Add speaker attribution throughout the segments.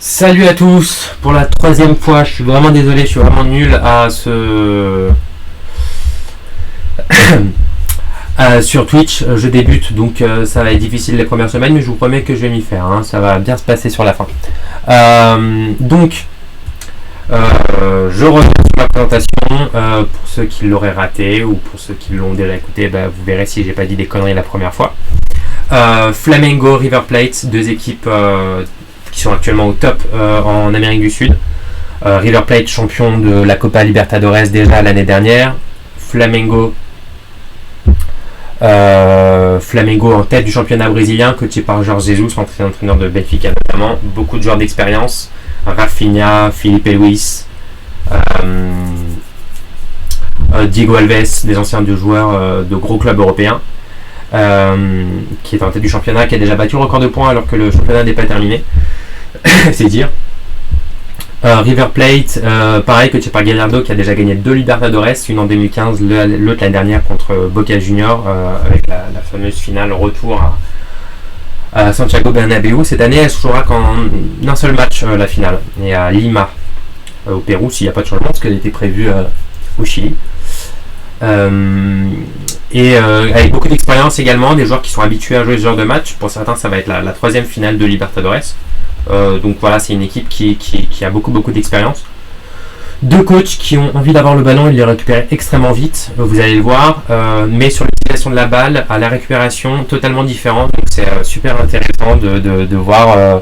Speaker 1: Salut à tous, pour la troisième fois, je suis vraiment désolé, je suis vraiment nul sur Twitch, je débute donc ça va être difficile les premières semaines, mais je vous promets que je vais m'y faire, hein, ça va bien se passer sur la fin. Je reviens sur ma présentation, pour ceux qui l'auraient raté ou pour ceux qui l'ont déjà écouté, vous verrez si j'ai pas dit des conneries la première fois. Flamengo, River Plate, deux équipes qui sont actuellement au top en Amérique du Sud. River Plate champion de la Copa Libertadores déjà l'année dernière. Flamengo en tête du championnat brésilien, coaché par Jorge Jesus, entraîneur de Benfica notamment. Beaucoup de joueurs d'expérience. Rafinha, Filipe Luis, Diego Alves, des anciens joueurs de gros clubs européens. Qui est en tête du championnat, qui a déjà battu le record de points alors que le championnat n'est pas terminé. C'est dire. River Plate, pareil, coaché par Gallardo, qui a déjà gagné 2 Libertadores, une en 2015, l'autre l'année dernière contre Boca Juniors, avec la fameuse finale retour à Santiago Bernabéu. Cette année, elle se jouera qu'en un seul match, la finale, et à Lima, au Pérou, s'il n'y a pas de changement, parce qu'elle était prévue au Chili. Avec beaucoup d'expérience également, des joueurs qui sont habitués à jouer ce genre de match. Pour certains, ça va être la troisième finale de Libertadores. Donc voilà, c'est une équipe qui a beaucoup d'expérience. Deux coachs qui ont envie d'avoir le ballon et de le récupérer extrêmement vite, vous allez le voir, mais sur l'utilisation de la balle, à la récupération, totalement différente. Donc c'est super intéressant de voir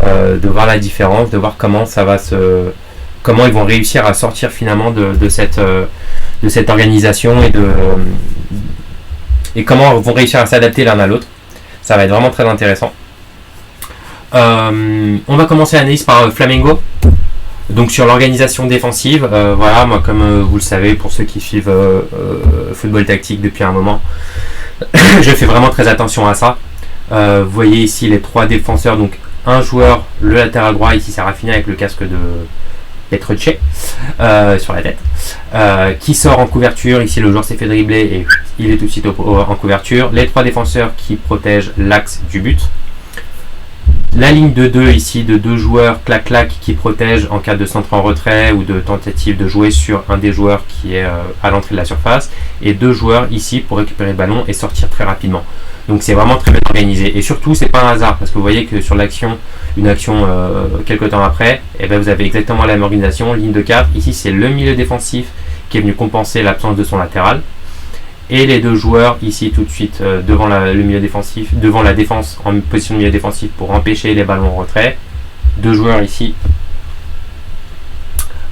Speaker 1: la différence, de voir comment ils vont réussir à sortir finalement de cette organisation et comment ils vont réussir à s'adapter l'un à l'autre. Ça va être vraiment très intéressant. On va commencer l'analyse par Flamengo. Donc sur l'organisation défensive, voilà, moi comme vous le savez, pour ceux qui suivent football tactique depuis un moment, je fais vraiment très attention à ça. Vous voyez ici les trois défenseurs, donc un joueur, le latéral droit, ici c'est Rafinha avec le casque de Petrucci sur la tête, qui sort en couverture. Ici le joueur s'est fait dribbler et il est tout de suite en couverture. Les trois défenseurs qui protègent l'axe du but. La ligne de 2 ici, de 2 joueurs clac-clac qui protègent en cas de centre en retrait ou de tentative de jouer sur un des joueurs qui est à l'entrée de la surface. Et 2 joueurs ici pour récupérer le ballon et sortir très rapidement. Donc c'est vraiment très bien organisé. Et surtout, c'est pas un hasard parce que vous voyez que sur une action quelques temps après, vous avez exactement la même organisation, ligne de 4. Ici, c'est le milieu défensif qui est venu compenser l'absence de son latéral. Et les 2 joueurs ici tout de suite devant le milieu défensif, devant la défense en position de milieu défensif pour empêcher les ballons en retrait. 2 joueurs ici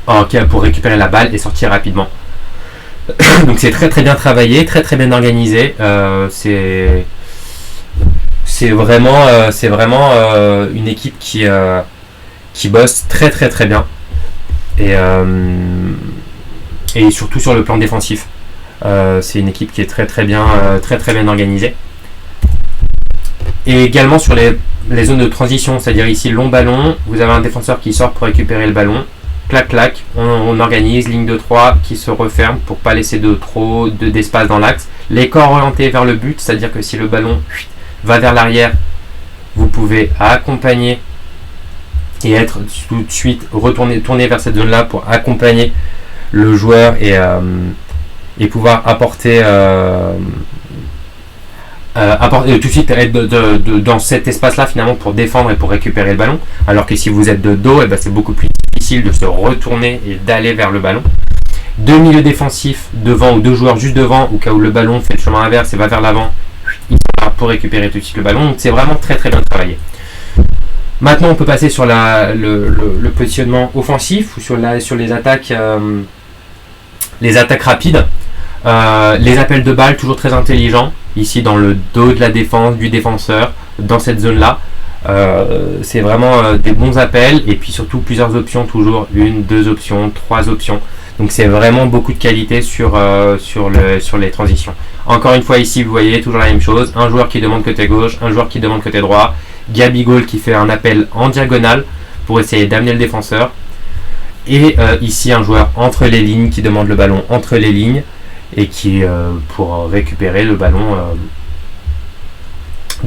Speaker 1: pour récupérer la balle et sortir rapidement. Donc c'est très bien travaillé, très bien organisé. C'est vraiment une équipe qui bosse très bien et surtout sur le plan défensif. C'est une équipe qui est très bien organisée. Et également sur les zones de transition, c'est-à-dire ici long ballon, vous avez un défenseur qui sort pour récupérer le ballon, clac, on organise ligne de 3 qui se referme pour pas laisser d'espace dans l'axe. Les corps orientés vers le but, c'est-à-dire que si le ballon va vers l'arrière, vous pouvez accompagner et être tout de suite tourner vers cette zone-là pour accompagner le joueur et pouvoir apporter tout de suite être dans cet espace-là finalement pour défendre et pour récupérer le ballon. Alors que si vous êtes de dos, c'est beaucoup plus difficile de se retourner et d'aller vers le ballon. 2 milieux défensifs devant ou 2 joueurs juste devant, au cas où le ballon fait le chemin inverse et va vers l'avant, ils sont là pour récupérer tout de suite le ballon. Donc c'est vraiment très bien travaillé. Maintenant on peut passer sur le positionnement offensif ou sur les attaques rapides. Les appels de balles toujours très intelligents ici dans le dos de la défense du défenseur dans cette zone là. C'est vraiment des bons appels et puis surtout plusieurs options, toujours 1, 2 options, 3 options. Donc c'est vraiment beaucoup de qualité sur les transitions. Encore une fois ici vous voyez toujours la même chose, un joueur qui demande côté gauche, un joueur qui demande côté droit, Gabigol qui fait un appel en diagonale pour essayer d'amener le défenseur. Et ici un joueur entre les lignes qui demande le ballon entre les lignes et qui pour récupérer le ballon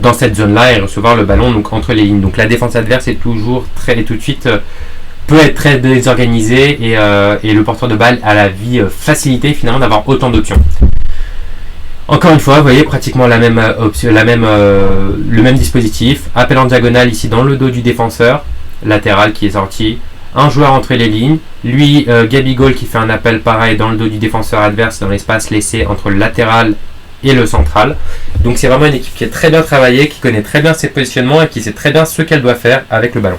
Speaker 1: dans cette zone-là et recevoir le ballon donc entre les lignes. Donc la défense adverse est toujours tout de suite peut être très désorganisée et le porteur de balle a la vie facilitée finalement d'avoir autant d'options. Encore une fois, vous voyez pratiquement la même option, le même dispositif. Appel en diagonale ici dans le dos du défenseur latéral qui est sorti. Un joueur entre les lignes. Lui, Gabigol qui fait un appel pareil dans le dos du défenseur adverse dans l'espace laissé entre le latéral et le central. Donc c'est vraiment une équipe qui est très bien travaillée, qui connaît très bien ses positionnements et qui sait très bien ce qu'elle doit faire avec le ballon.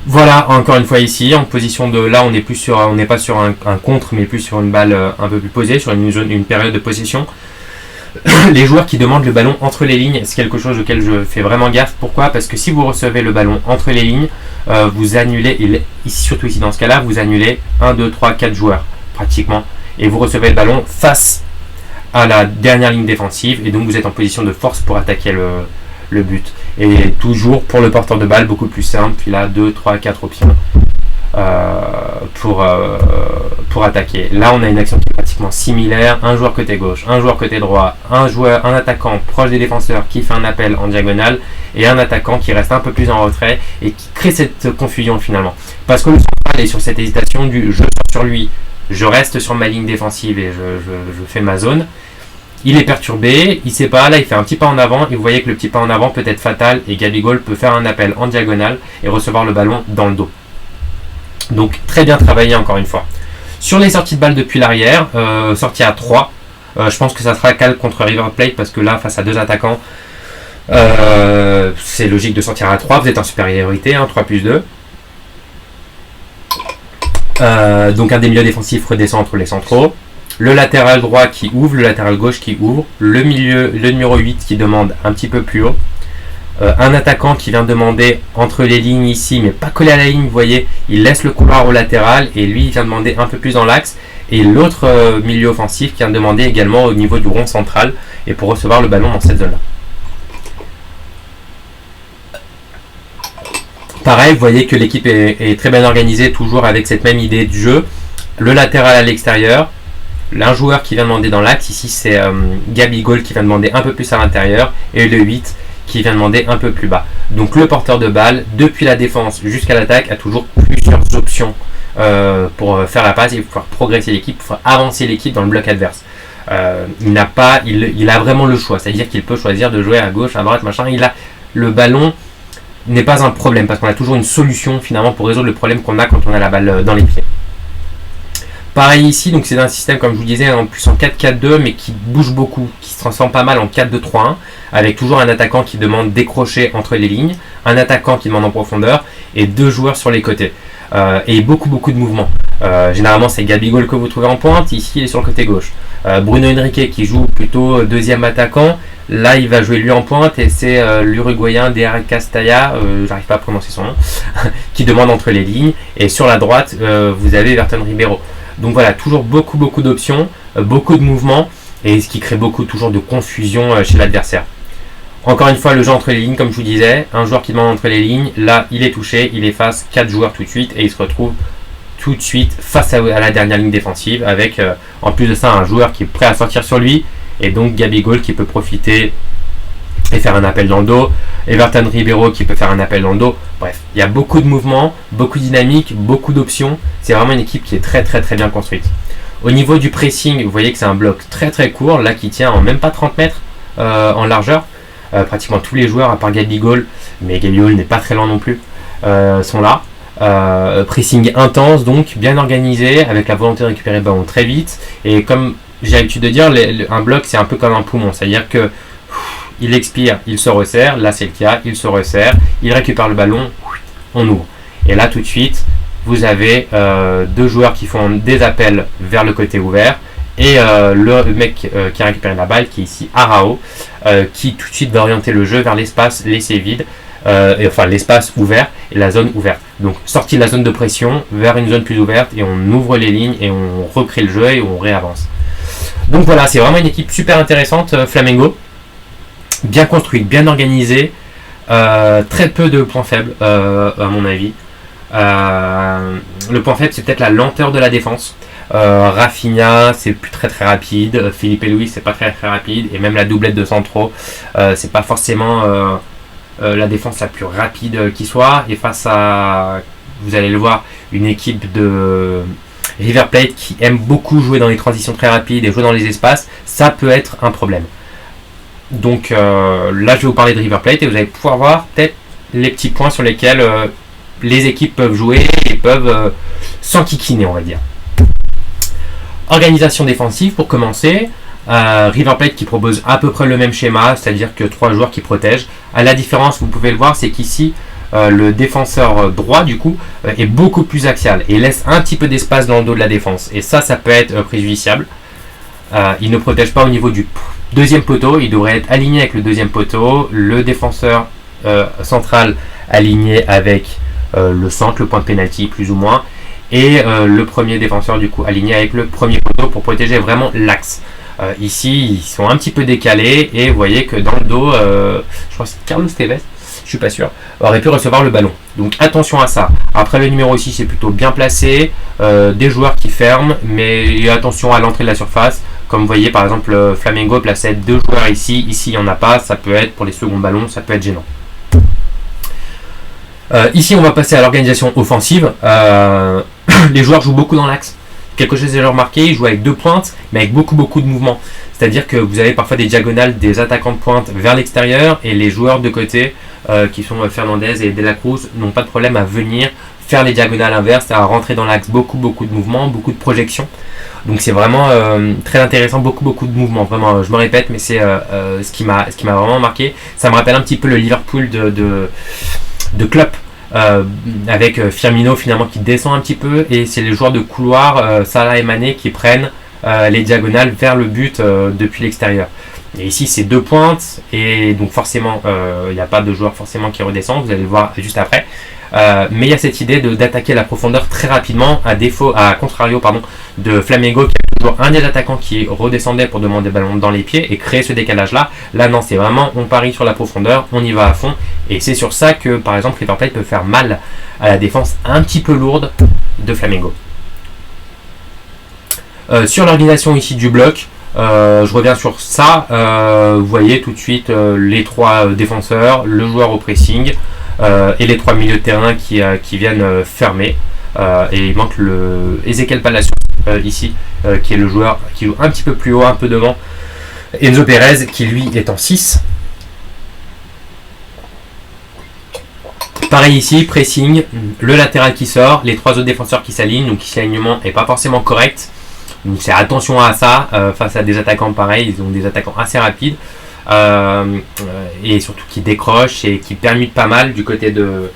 Speaker 1: Voilà, encore une fois ici, en position de là, on n'est pas sur un contre, mais plus sur une balle un peu plus posée, sur une période de possession. Les joueurs qui demandent le ballon entre les lignes, c'est quelque chose auquel je fais vraiment gaffe. Pourquoi ? Parce que si vous recevez le ballon entre les lignes, vous annulez, surtout ici dans ce cas-là, vous annulez 1, 2, 3, 4 joueurs, pratiquement. Et vous recevez le ballon face à la dernière ligne défensive, et donc vous êtes en position de force pour attaquer le but. Et toujours pour le porteur de balle, beaucoup plus simple, il a 2, 3, 4 options pour attaquer. Là on a une action qui est pratiquement similaire, un joueur côté gauche, un joueur côté droit, un attaquant proche des défenseurs qui fait un appel en diagonale et un attaquant qui reste un peu plus en retrait et qui crée cette confusion finalement. Parce que le central est sur cette hésitation du je sors sur lui, je reste sur ma ligne défensive et je fais ma zone. Il est perturbé, il ne sait pas, là il fait un petit pas en avant et vous voyez que le petit pas en avant peut être fatal et Gabigol peut faire un appel en diagonale et recevoir le ballon dans le dos. Donc très bien travaillé encore une fois. Sur les sorties de balle depuis l'arrière, sortie à 3, je pense que ça sera calme contre River Plate parce que là face à 2 attaquants, c'est logique de sortir à 3, vous êtes en supériorité, 3 plus 2. Donc un des milieux défensifs redescend entre les centraux. Le latéral droit qui ouvre, le latéral gauche qui ouvre, le numéro 8 qui demande un petit peu plus haut, un attaquant qui vient demander entre les lignes ici, mais pas collé à la ligne, vous voyez, il laisse le couloir au latéral et lui il vient demander un peu plus dans l'axe, et l'autre milieu offensif qui vient demander également au niveau du rond central et pour recevoir le ballon dans cette zone-là. Pareil, vous voyez que l'équipe est très bien organisée, toujours avec cette même idée du jeu, le latéral à l'extérieur, un joueur qui vient demander dans l'axe, ici c'est Gabigol qui vient demander un peu plus à l'intérieur et le 8 qui vient demander un peu plus bas. Donc le porteur de balle, depuis la défense jusqu'à l'attaque, a toujours plusieurs options pour faire la passe et pour pouvoir progresser l'équipe, pour avancer l'équipe dans le bloc adverse. Il a vraiment le choix, c'est-à-dire qu'il peut choisir de jouer à gauche, à droite, machin. Le ballon n'est pas un problème parce qu'on a toujours une solution finalement pour résoudre le problème qu'on a quand on a la balle dans les pieds. Pareil ici, donc c'est un système comme je vous disais en plus en 4-4-2 mais qui bouge beaucoup, qui se transforme pas mal en 4-2-3-1 avec toujours un attaquant qui demande décrocher entre les lignes, un attaquant qui demande en profondeur et 2 joueurs sur les côtés et beaucoup de mouvements. Généralement c'est Gabigol que vous trouvez en pointe, ici il est sur le côté gauche. Bruno Henrique qui joue plutôt deuxième attaquant, là il va jouer lui en pointe et c'est l'Uruguayen DR Castalla, j'arrive pas à prononcer son nom, qui demande entre les lignes et sur la droite vous avez Everton Ribeiro. Donc voilà, toujours beaucoup d'options, beaucoup de mouvements et ce qui crée toujours de confusion chez l'adversaire. Encore une fois, le jeu entre les lignes, comme je vous disais, un joueur qui demande entre les lignes, là il est touché, il efface 4 joueurs tout de suite et il se retrouve tout de suite face à la dernière ligne défensive avec en plus de ça un joueur qui est prêt à sortir sur lui et donc Gabigol qui peut profiter et faire un appel dans le dos, Everton Ribeiro qui peut faire un appel dans le dos. Bref, il y a beaucoup de mouvements, beaucoup de dynamique, beaucoup d'options. C'est vraiment une équipe qui est très bien construite. Au niveau du pressing, vous voyez que c'est un bloc très court, là qui tient en même pas 30 mètres en largeur. Pratiquement tous les joueurs, à part Gabigol, mais Gabigol n'est pas très lent non plus, sont là. Pressing intense, donc bien organisé, avec la volonté de récupérer le ballon très vite. Et comme j'ai l'habitude de dire, un bloc c'est un peu comme un poumon, c'est-à-dire que il expire, il se resserre, là c'est le cas, il se resserre, il récupère le ballon, on ouvre. Et là tout de suite, vous avez 2 joueurs qui font des appels vers le côté ouvert et le mec qui a récupéré la balle, qui est ici Arao, qui tout de suite va orienter le jeu vers l'espace laissé vide, l'espace ouvert et la zone ouverte. Donc sortie de la zone de pression vers une zone plus ouverte et on ouvre les lignes et on recrée le jeu et on réavance. Donc voilà, c'est vraiment une équipe super intéressante, Flamengo. Bien construite, bien organisée, très peu de points faibles à mon avis. Le point faible c'est peut-être la lenteur de la défense. Rafinha, c'est plus très très rapide. Philippe et Louis, c'est pas très très rapide. Et même la doublette de Centro, c'est pas forcément la défense la plus rapide qui soit. Et face à, vous allez le voir, une équipe de River Plate qui aime beaucoup jouer dans les transitions très rapides et jouer dans les espaces, ça peut être un problème. Donc là, je vais vous parler de River Plate et vous allez pouvoir voir peut-être les petits points sur lesquels les équipes peuvent jouer et peuvent s'enquiquiner, on va dire. Organisation défensive pour commencer. River Plate qui propose à peu près le même schéma, c'est-à-dire que 3 joueurs qui protègent. La différence, vous pouvez le voir, c'est qu'ici, le défenseur droit du coup est beaucoup plus axial et laisse un petit peu d'espace dans le dos de la défense. Et ça peut être préjudiciable. Il ne protège pas au niveau du deuxième poteau, il devrait être aligné avec le deuxième poteau. Le défenseur central aligné avec le centre, le point de pénalty plus ou moins. Et le premier défenseur du coup aligné avec le premier poteau pour protéger vraiment l'axe. Ici ils sont un petit peu décalés et vous voyez que dans le dos, je crois que c'est Carlos Tevez, je suis pas sûr, aurait pu recevoir le ballon. Donc attention à ça. Après le numéro ici c'est plutôt bien placé, des joueurs qui ferment, mais attention à l'entrée de la surface. Comme vous voyez par exemple Flamengo plaçait 2 joueurs ici, il n'y en a pas, ça peut être pour les seconds ballons, ça peut être gênant. Ici on va passer à l'organisation offensive. Les joueurs jouent beaucoup dans l'axe. Quelque chose que j'ai remarqué, ils jouent avec 2 pointes, mais avec beaucoup de mouvements. C'est-à-dire que vous avez parfois des diagonales des attaquants de pointe vers l'extérieur et les joueurs de côté, qui sont Fernandez et De La Cruz, n'ont pas de problème à venir faire les diagonales inverses, à rentrer dans l'axe. Beaucoup de mouvements, beaucoup de projections. Donc c'est vraiment très intéressant, beaucoup de mouvements. Vraiment, je me répète, mais c'est ce qui m'a vraiment marqué. Ça me rappelle un petit peu le Liverpool de Klopp. Avec Firmino finalement qui descend un petit peu et c'est les joueurs de couloir Salah et Mané qui prennent les diagonales vers le but depuis l'extérieur. Et ici c'est 2 pointes et donc forcément il n'y a pas de joueur forcément qui redescend, vous allez le voir juste après. Mais il y a cette idée d'attaquer la profondeur très rapidement à contrario de Flamengo qui a toujours un des attaquants qui redescendait pour demander le ballon dans les pieds et créer ce décalage là. Là non, c'est vraiment on parie sur la profondeur, on y va à fond et c'est sur ça que par exemple River Plate peut faire mal à la défense un petit peu lourde de Flamengo. Sur l'organisation ici du bloc, je reviens sur ça, vous voyez tout de suite les 3 défenseurs, le joueur au pressing et les 3 milieux de terrain qui viennent fermer. Et il manque le Ezequiel Palacios ici, qui est le joueur qui joue un petit peu plus haut, un peu devant. Enzo Pérez qui lui est en 6. Pareil ici, pressing, le latéral qui sort, les 3 autres défenseurs qui s'alignent, donc ici l'alignement n'est pas forcément correct. Donc c'est attention à ça, face à des attaquants pareils, ils ont des attaquants assez rapides. Et surtout qui décrochent et qui permutent pas mal du côté de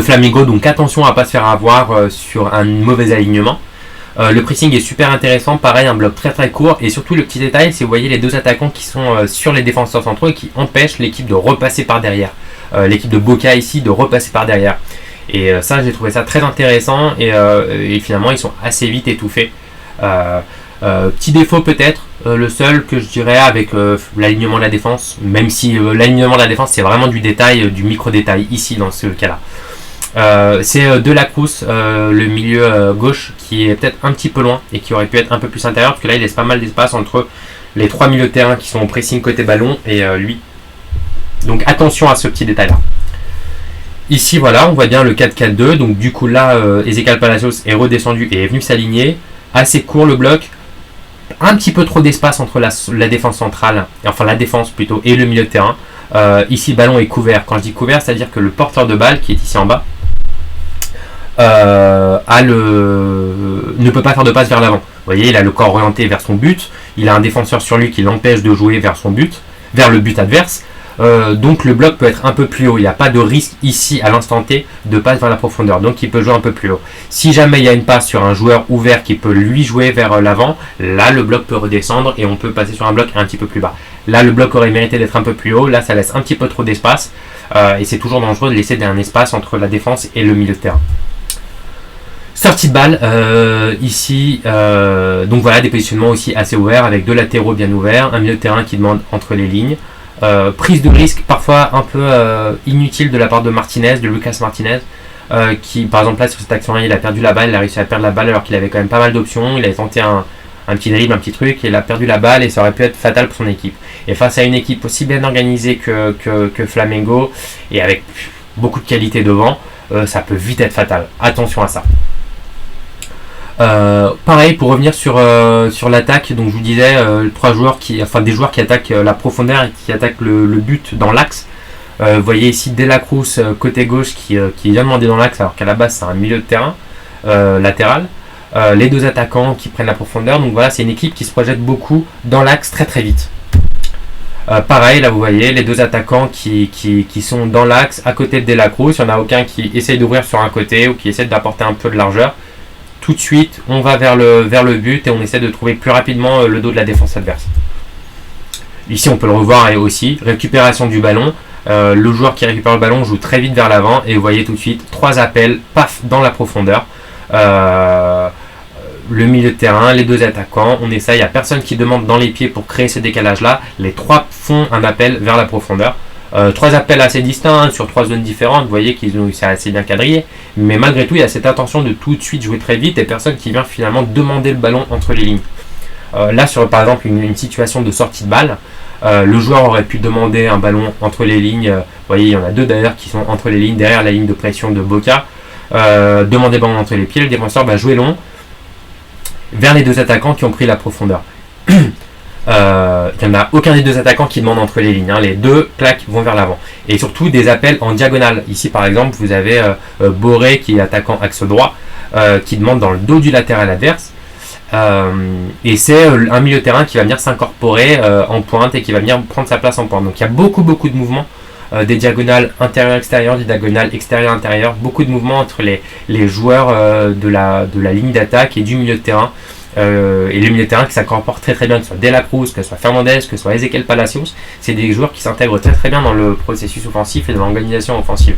Speaker 1: Flamengo, donc attention à ne pas se faire avoir sur un mauvais alignement. Le pressing est super intéressant, pareil un bloc très court et surtout le petit détail c'est vous voyez les 2 attaquants qui sont sur les défenseurs centraux et qui empêchent l'équipe de repasser par derrière, l'équipe de Boca ici de repasser par derrière et ça j'ai trouvé ça très intéressant et finalement ils sont assez vite étouffés. Petit défaut peut-être, le seul que je dirais avec l'alignement de la défense, même si l'alignement de la défense c'est vraiment du détail, du micro-détail ici dans ce cas-là. C'est De La Cruz, le milieu gauche, qui est peut-être un petit peu loin et qui aurait pu être un peu plus intérieur, parce que là il laisse pas mal d'espace entre les 3 milieux de terrain qui sont au pressing côté ballon et lui. Donc attention à ce petit détail-là. Ici voilà, on voit bien le 4-4-2, donc du coup là Ezequiel Palacios est redescendu et est venu s'aligner. Assez court le bloc. Un petit peu trop d'espace entre la défense centrale, enfin la défense plutôt, et le milieu de terrain. Ici le ballon est couvert. Quand je dis couvert, c'est-à-dire que le porteur de balle qui est ici en bas ne peut pas faire de passe vers l'avant. Vous voyez, il a le corps orienté vers son but, il a un défenseur sur lui qui l'empêche de jouer vers son but, vers le but adverse. Donc le bloc peut être un peu plus haut, il n'y a pas de risque ici à l'instant T de passe vers la profondeur, donc il peut jouer un peu plus haut. Si jamais il y a une passe sur un joueur ouvert qui peut lui jouer vers l'avant, là le bloc peut redescendre et on peut passer sur un bloc un petit peu plus bas. Là le bloc aurait mérité d'être un peu plus haut, là ça laisse un petit peu trop d'espace et c'est toujours dangereux de laisser un espace entre la défense et le milieu de terrain. Sortie de balle, ici, donc voilà des positionnements aussi assez ouverts avec 2 latéraux bien ouverts, un milieu de terrain qui demande entre les lignes. Prise de risque parfois un peu inutile de la part de Martinez, de Lucas Martinez, qui, par exemple là sur cette action-là, il a perdu la balle, il a réussi à perdre la balle alors qu'il avait quand même pas mal d'options, il avait tenté un petit dribble, un petit truc, et il a perdu la balle et ça aurait pu être fatal pour son équipe. Et face à une équipe aussi bien organisée que Flamengo, et avec beaucoup de qualité devant, ça peut vite être fatal. Attention à ça. Pareil, pour revenir sur l'attaque, donc je vous disais des joueurs qui attaquent la profondeur et qui attaquent le but dans l'axe. Vous voyez ici De La Cruz côté gauche qui vient demander dans l'axe alors qu'à la base c'est un milieu de terrain latéral. Les deux attaquants qui prennent la profondeur, donc voilà, c'est une équipe qui se projette beaucoup dans l'axe très très vite. Pareil, là vous voyez les deux attaquants qui sont dans l'axe à côté de La Cruz. Il n'y en a aucun qui essaye d'ouvrir sur un côté ou qui essaie d'apporter un peu de largeur. Tout de suite, on va vers le but et on essaie de trouver plus rapidement le dos de la défense adverse. Ici, on peut le revoir aussi. Récupération du ballon. Le joueur qui récupère le ballon joue très vite vers l'avant et vous voyez tout de suite 3 appels, paf, dans la profondeur. Le milieu de terrain, les deux attaquants, on essaye, il n'y a personne qui demande dans les pieds pour créer ce décalage-là. Les 3 font un appel vers la profondeur. 3 appels assez distincts sur 3 zones différentes, vous voyez qu'ils ont c'est assez bien quadrillé, mais malgré tout il y a cette intention de tout de suite jouer très vite et personne qui vient finalement demander le ballon entre les lignes. Là sur par exemple une situation de sortie de balle, le joueur aurait pu demander un ballon entre les lignes, vous voyez il y en a 2 d'ailleurs qui sont entre les lignes, derrière la ligne de pression de Boca, demander le ballon entre les pieds, le défenseur va jouer long vers les deux attaquants qui ont pris la profondeur. Il n'y en a aucun des deux attaquants qui demande entre les lignes, les deux claques vont vers l'avant et surtout des appels en diagonale. Ici par exemple vous avez Boré qui est attaquant axe droit qui demande dans le dos du latéral adverse et c'est un milieu de terrain qui va venir s'incorporer en pointe et qui va venir prendre sa place en pointe. Donc il y a beaucoup de mouvements, des diagonales intérieur-extérieur, des diagonales extérieur-intérieur, beaucoup de mouvements entre les joueurs de la ligne d'attaque et du milieu de terrain. Et le milieu de terrain qui s'incorpore très bien, que ce soit De La Cruz, que ce soit Fernandez, que ce soit Ezequiel Palacios, c'est des joueurs qui s'intègrent très bien dans le processus offensif et dans l'organisation offensive.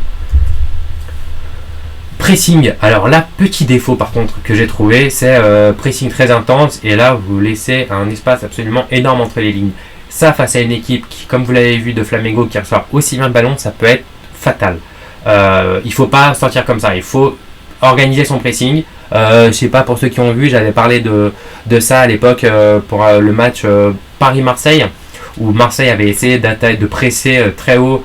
Speaker 1: Pressing, alors là, petit défaut par contre que j'ai trouvé, c'est pressing très intense et là vous laissez un espace absolument énorme entre les lignes. Ça face à une équipe qui, comme vous l'avez vu de Flamengo, qui reçoit aussi bien le ballon, ça peut être fatal. Il ne faut pas sortir comme ça, il faut organiser son pressing. Je sais pas, pour ceux qui ont vu, j'avais parlé de ça à l'époque pour le match Paris-Marseille où Marseille avait essayé de presser très haut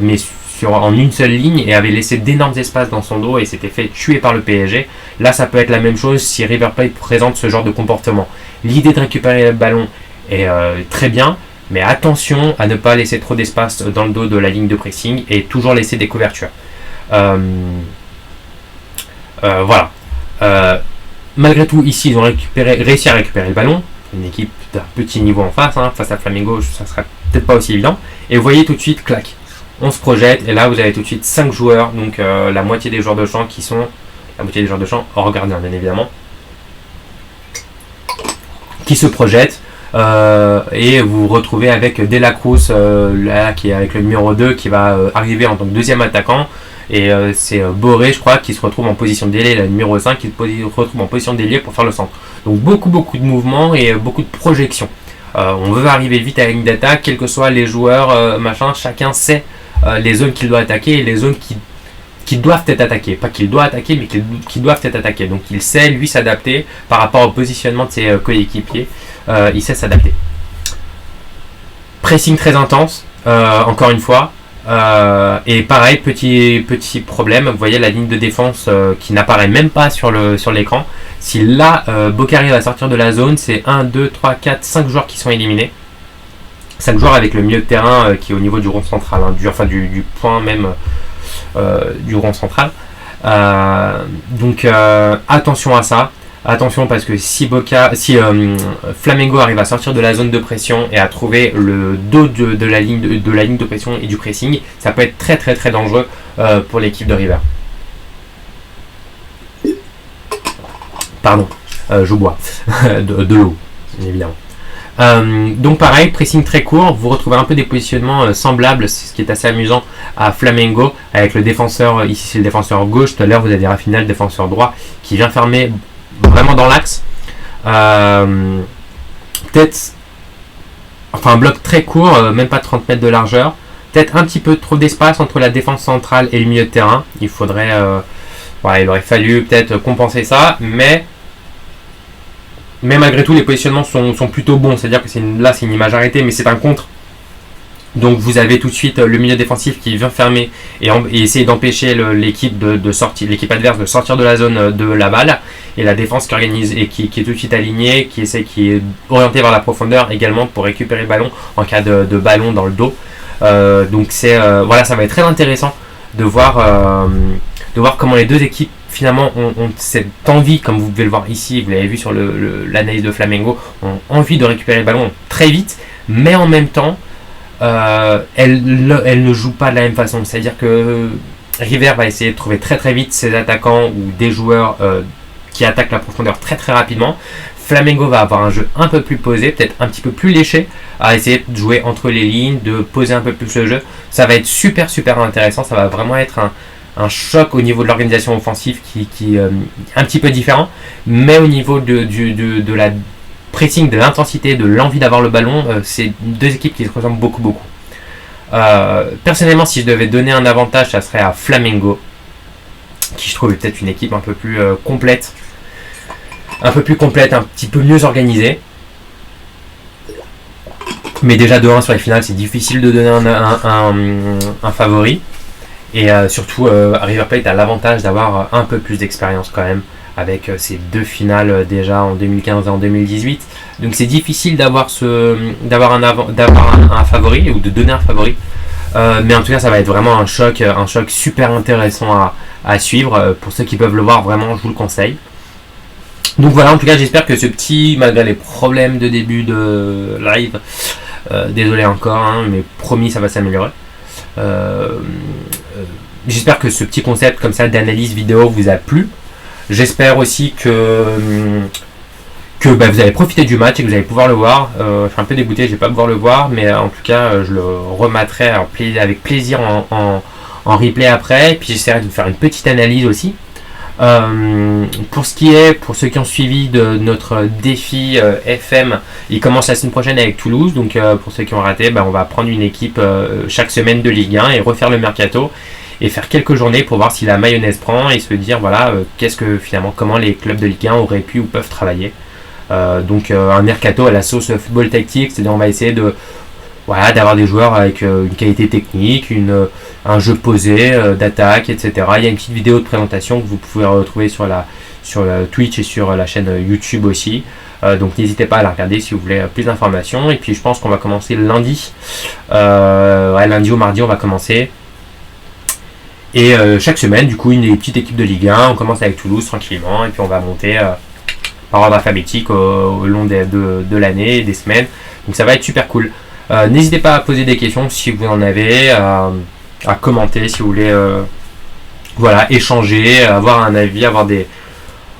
Speaker 1: mais en une seule ligne et avait laissé d'énormes espaces dans son dos et s'était fait tuer par le PSG. Là ça peut être la même chose si River Plate présente ce genre de comportement. L'idée de récupérer le ballon est très bien, mais attention à ne pas laisser trop d'espace dans le dos de la ligne de pressing et toujours laisser des couvertures. Voilà. Malgré tout, ici, ils ont réussi à récupérer le ballon. Une équipe d'un petit niveau en face, face à Flamengo, ça sera peut-être pas aussi évident. Et vous voyez tout de suite, clac, on se projette. Et là, vous avez tout de suite 5 joueurs, donc la moitié des joueurs de champ hors gardien bien évidemment, qui se projettent. Et vous vous retrouvez avec De La Cruz, là, qui est avec le numéro 2, qui va arriver en tant que deuxième attaquant. Et c'est Boré, je crois, qui se retrouve en position d'ailier, le numéro 5 qui se retrouve en position d'ailier pour faire le centre. Donc beaucoup de mouvements et beaucoup de projections. On veut arriver vite à la ligne d'attaque, quels que soient les joueurs, chacun sait les zones qu'il doit attaquer et les zones qui doivent être attaquées. Pas qu'il doit attaquer, mais qui doivent être attaquées. Donc il sait, lui, s'adapter par rapport au positionnement de ses coéquipiers. Il sait s'adapter. Pressing très intense, encore une fois. Et pareil, petit problème, vous voyez la ligne de défense qui n'apparaît même pas sur l'écran. Si là, Boca arrive à sortir de la zone, c'est 1, 2, 3, 4, 5 joueurs qui sont éliminés. 5 joueurs avec le milieu de terrain qui est au niveau du rond central, du point même du rond central. Donc attention à ça. Attention parce que si Flamengo arrive à sortir de la zone de pression et à trouver le dos de la ligne de pression et du pressing, ça peut être très dangereux pour l'équipe de River. Pardon, je bois de l'eau, bien évidemment. Donc pareil, pressing très court, vous retrouvez un peu des positionnements semblables, c'est ce qui est assez amusant à Flamengo, avec le défenseur, ici c'est le défenseur gauche, tout à l'heure vous avez Rafinha, le défenseur droit, qui vient fermer vraiment dans l'axe. Peut-être un bloc très court, même pas 30 mètres de largeur, peut-être un petit peu trop d'espace entre la défense centrale et le milieu de terrain. Il faudrait Voilà, il aurait fallu peut-être compenser ça, mais malgré tout, les positionnements sont plutôt bons. C'est-à-dire que là, c'est une image arrêtée, mais c'est un contre. Donc vous avez tout de suite le milieu défensif qui vient fermer et essayer d'empêcher l'équipe l'équipe adverse de sortir de la zone de la balle, et la défense qui organise et qui est tout de suite alignée, qui est orientée vers la profondeur également pour récupérer le ballon en cas de ballon dans le dos. Donc voilà, ça va être très intéressant de voir comment les deux équipes finalement ont cette envie, comme vous pouvez le voir ici, vous l'avez vu sur l'analyse de Flamengo, ont envie de récupérer le ballon très vite, mais en même temps elle ne joue pas de la même façon. C'est-à-dire que River va essayer de trouver très très vite ses attaquants ou des joueurs qui attaquent la profondeur très très rapidement. Flamengo va avoir un jeu un peu plus posé, peut-être un petit peu plus léché, à essayer de jouer entre les lignes, de poser un peu plus le jeu. Ça va être super super intéressant, ça va vraiment être un choc au niveau de l'organisation offensive qui est un petit peu différent, mais au niveau de la pressing, de l'intensité, de l'envie d'avoir le ballon, c'est deux équipes qui se ressemblent beaucoup. Personnellement, si je devais donner un avantage, ça serait à Flamengo, qui je trouve est peut-être une équipe un peu plus complète, un petit peu mieux organisée. Mais déjà 2-1 sur les finales, c'est difficile de donner un favori. Et surtout, River Plate a l'avantage d'avoir un peu plus d'expérience quand même, avec ces deux finales déjà en 2015 et en 2018. Donc c'est difficile d'avoir un favori ou de donner un favori. Mais en tout cas, ça va être vraiment un choc super intéressant à suivre. Pour ceux qui peuvent le voir, vraiment, je vous le conseille. Donc voilà, en tout cas, j'espère que ce petit, malgré les problèmes de début de live, désolé encore, hein, mais promis, ça va s'améliorer. J'espère que ce petit concept comme ça d'analyse vidéo vous a plu. J'espère aussi que vous allez profiter du match et que vous allez pouvoir le voir. Je suis un peu dégoûté, je ne vais pas pouvoir le voir, mais en tout cas, je le rematerai avec plaisir en replay après. Et puis j'essaierai de faire une petite analyse aussi. Pour ceux qui ont suivi de notre défi FM, il commence la semaine prochaine avec Toulouse. Donc pour ceux qui ont raté, on va prendre une équipe chaque semaine de Ligue 1 et refaire le mercato. Et faire quelques journées pour voir si la mayonnaise prend et se dire voilà comment les clubs de Ligue 1 auraient pu ou peuvent travailler. Donc un mercato à la sauce football tactique, c'est-à-dire on va essayer d'avoir des joueurs avec une qualité technique, un jeu posé, d'attaque, etc. Il y a une petite vidéo de présentation que vous pouvez retrouver sur la Twitch et sur la chaîne YouTube aussi. Donc n'hésitez pas à la regarder si vous voulez plus d'informations. Et puis je pense qu'on va commencer lundi. Lundi ou mardi on va commencer. Et chaque semaine, du coup, une petite équipe de Ligue 1. On commence avec Toulouse tranquillement. Et puis on va monter par ordre alphabétique au long de l'année, des semaines. Donc ça va être super cool. N'hésitez pas à poser des questions si vous en avez, à commenter si vous voulez échanger, avoir un avis,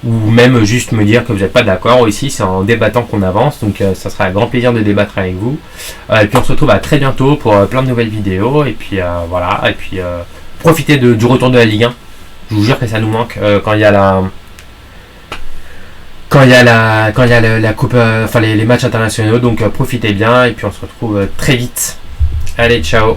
Speaker 1: ou même juste me dire que vous n'êtes pas d'accord aussi. C'est en débattant qu'on avance. Donc ça sera un grand plaisir de débattre avec vous. Et puis on se retrouve à très bientôt pour plein de nouvelles vidéos. Et puis voilà. Et puis profitez du retour de la Ligue 1. Je vous jure que ça nous manque quand il y a la coupe, les matchs internationaux. Donc profitez bien et puis on se retrouve très vite. Allez, ciao.